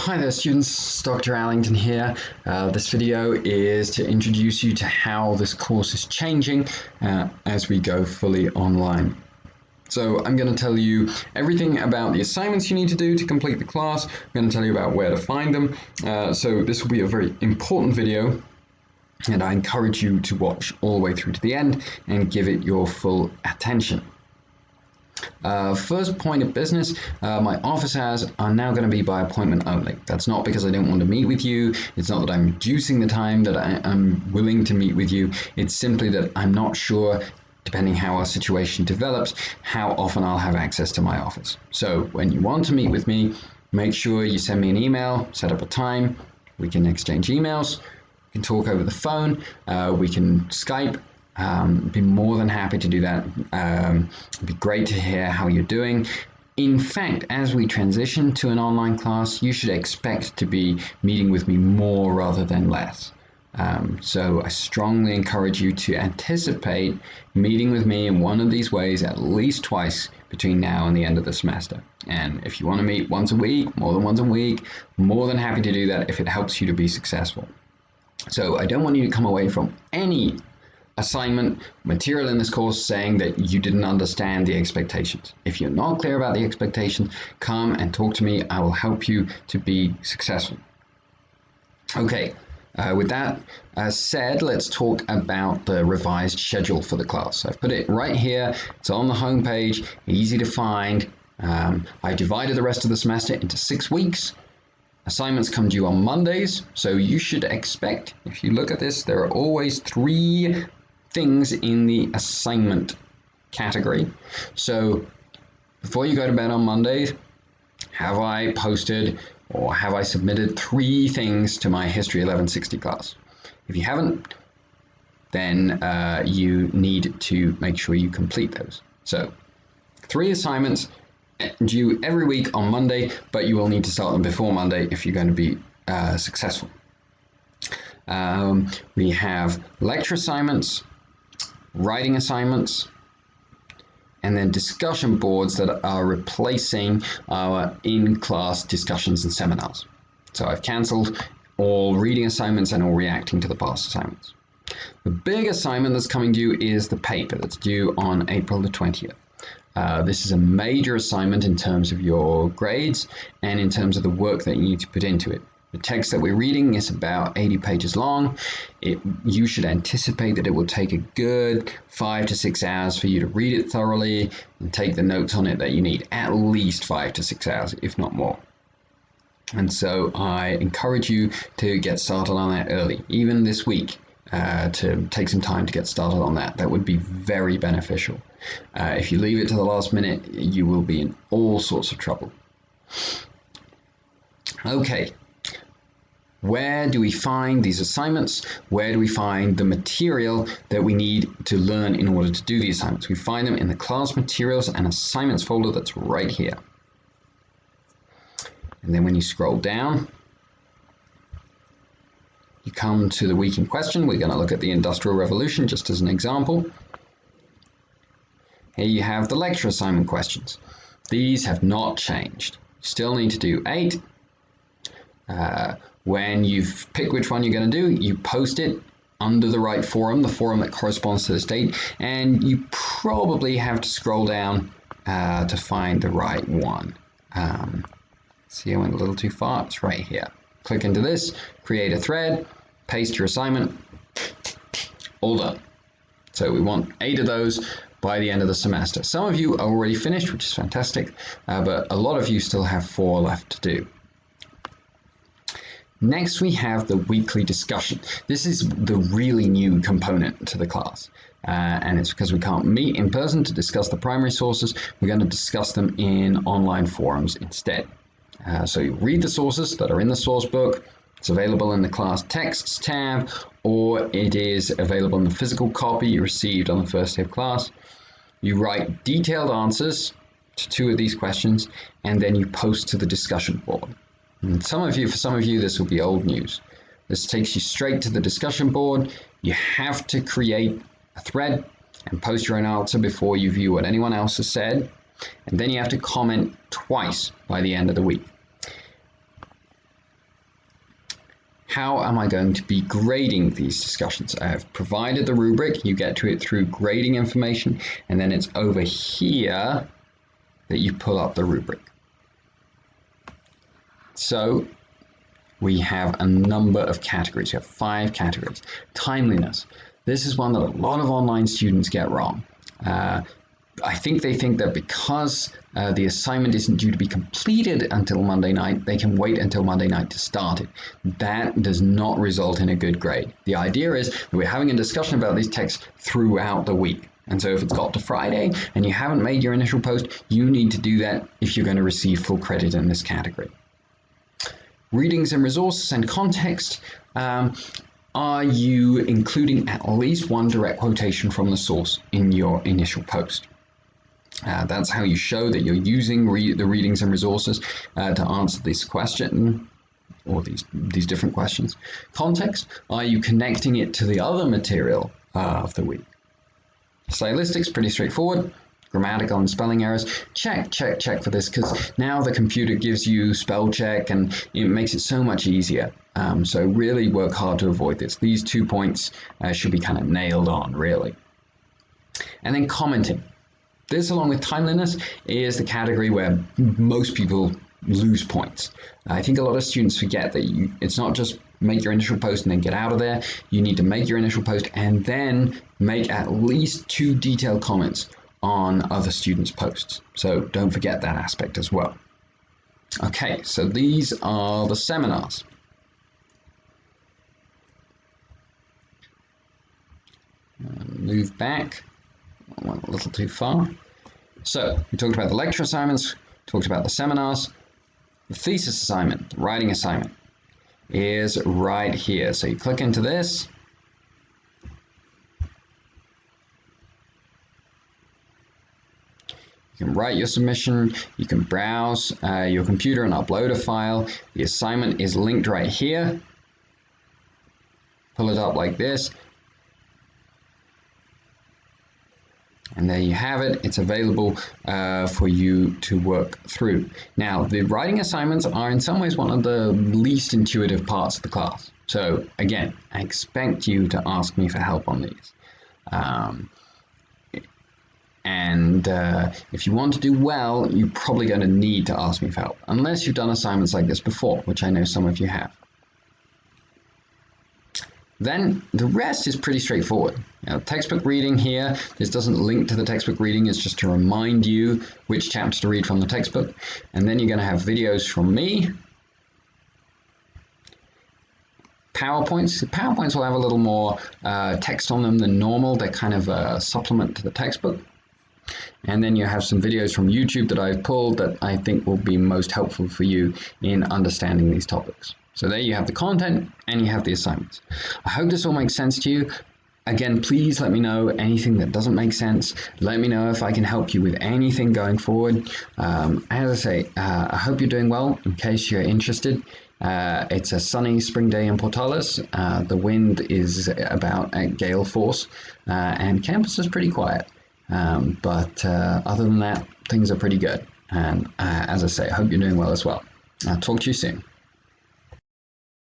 Hi there students, Dr. Allington here. This video is to introduce you to how this course is changing as we go fully online. So I'm going to tell you everything about the assignments you need to do to complete the class. I'm going to tell you about where to find them. So this will be a very important video, and I encourage you to watch all the way through to the end and give it your full attention. First point of business, my office hours are now going to be by appointment only. That's not because I don't want to meet with you. It's not that I'm reducing the time that I'm willing to meet with you. It's simply that I'm not sure, depending how our situation develops, how often I'll have access to my office. So when you want to meet with me, make sure you send me an email, set up a time. We can exchange emails, we can talk over the phone, we can Skype. Be more than happy to do that. It'd be great to hear how you're doing. In fact, as we transition to an online class, you should expect to be meeting with me more rather than less. So I strongly encourage you to anticipate meeting with me in one of these ways at least twice between now and the end of the semester. And if you want to meet once a week, more than once a week, more than happy to do that if it helps you to be successful. So I don't want you to come away from any assignment material in this course saying that you didn't understand the expectations. If you're not clear about the expectations, come and talk to me. I will help you to be successful. Okay, with that said, let's talk about the revised schedule for the class. I've put it right here. It's on the home page, easy to find. I divided the rest of the semester into 6 weeks. Assignments come due on Mondays, so you should expect, if you look at this, there are always 3 things in the assignment category. So before you go to bed on Mondays, have I posted or have I submitted 3 things to my History 1160 class? If you haven't, then you need to make sure you complete those. So 3 assignments due every week on Monday, but you will need to start them before Monday if you're going to be successful. We have lecture assignments, writing assignments, and then discussion boards that are replacing our in-class discussions and seminars. So I've cancelled all reading assignments and all reacting to the past assignments. The big assignment that's coming due is the paper that's due on April the 20th. This is a major assignment in terms of your grades and in terms of the work that you need to put into it. The text that we're reading is about 80 pages long. You should anticipate that it will take a good 5 to 6 hours for you to read it thoroughly and take the notes on it that you need. At least 5 to 6 hours, if not more. And so I encourage you to get started on that early, even this week, to take some time to get started on that. That would be very beneficial. If you leave it to the last minute, you will be in all sorts of trouble. Okay. Where do we find these assignments? Where do we find the material that we need to learn in order to do the assignments? We find them in the class materials and assignments folder that's right here. And then when you scroll down, you come to the week in question. We're going to look at the Industrial Revolution just as an example. Here you have the lecture assignment questions. These have not changed. You still need to do 8. When you've picked which one you're going to do, you post it under the right forum, the forum that corresponds to this date, and you probably have to scroll down to find the right one. See, I went a little too far. It's right here. Click into this, create a thread, paste your assignment, all done. So we want 8 of those by the end of the semester. Some of you are already finished, which is fantastic, but a lot of you still have 4 left to do. Next, we have the weekly discussion. This is the really new component to the class, and it's because we can't meet in person to discuss the primary sources. We're going to discuss them in online forums instead. So you read the sources that are in the source book. It's available in the class texts tab, or it is available in the physical copy you received on the first day of class. You write detailed answers to 2 of these questions, and then you post to the discussion board. And for some of you, this will be old news. This takes you straight to the discussion board. You have to create a thread and post your own answer before you view what anyone else has said. And then you have to comment twice by the end of the week. how am I going to be grading these discussions? I have provided the rubric. You get to it through grading information, and then it's over here that you pull up the rubric. So we have a number of categories. We have 5 categories. Timeliness. This is one that a lot of online students get wrong. I think they think that because the assignment isn't due to be completed until Monday night, they can wait until Monday night to start it. That does not result in a good grade. The idea is that we're having a discussion about these texts throughout the week. And so if it's got to Friday and you haven't made your initial post, you need to do that if you're going to receive full credit in this category. Readings and resources and context. Are you including at least one direct quotation from the source in your initial post? That's how you show that you're using the readings and resources to answer this question or these different questions. Context, are you connecting it to the other material of the week? Stylistics, pretty straightforward. Grammatical and spelling errors, check for this, because now the computer gives you spell check and it makes it so much easier. So really work hard to avoid this. These 2 points should be kind of nailed on, really. And then commenting. This, along with timeliness, is the category where most people lose points. I think a lot of students forget that it's not just make your initial post and then get out of there. You need to make your initial post and then make at least 2 detailed comments on other students' posts. So don't forget that aspect as well. Okay, so these are the seminars. Move back. I went a little too far. So we talked about the lecture assignments, talked about the seminars. The thesis assignment, the writing assignment, is right here. So you click into this. You can write your submission, you can browse your computer and upload a file. The assignment is linked right here. Pull it up like this. And there you have it. It's available for you to work through. Now, the writing assignments are in some ways one of the least intuitive parts of the class. So again, I expect you to ask me for help on these. If you want to do well, you're probably going to need to ask me for help, unless you've done assignments like this before, which I know some of you have. Then the rest is pretty straightforward. Textbook reading here, this doesn't link to the textbook reading, it's just to remind you which chapter to read from the textbook. And then you're going to have videos from me. PowerPoints. The PowerPoints will have a little more text on them than normal. They're kind of a supplement to the textbook. And then you have some videos from YouTube that I've pulled that I think will be most helpful for you in understanding these topics. So there you have the content and you have the assignments. I hope this all makes sense to you. Again, please let me know anything that doesn't make sense. Let me know if I can help you with anything going forward. As I say, I hope you're doing well in case you're interested. It's a sunny spring day in Portales. The wind is about at gale force and campus is pretty quiet. But other than that, things are pretty good. And as I say, I hope you're doing well as well. I'll talk to you soon.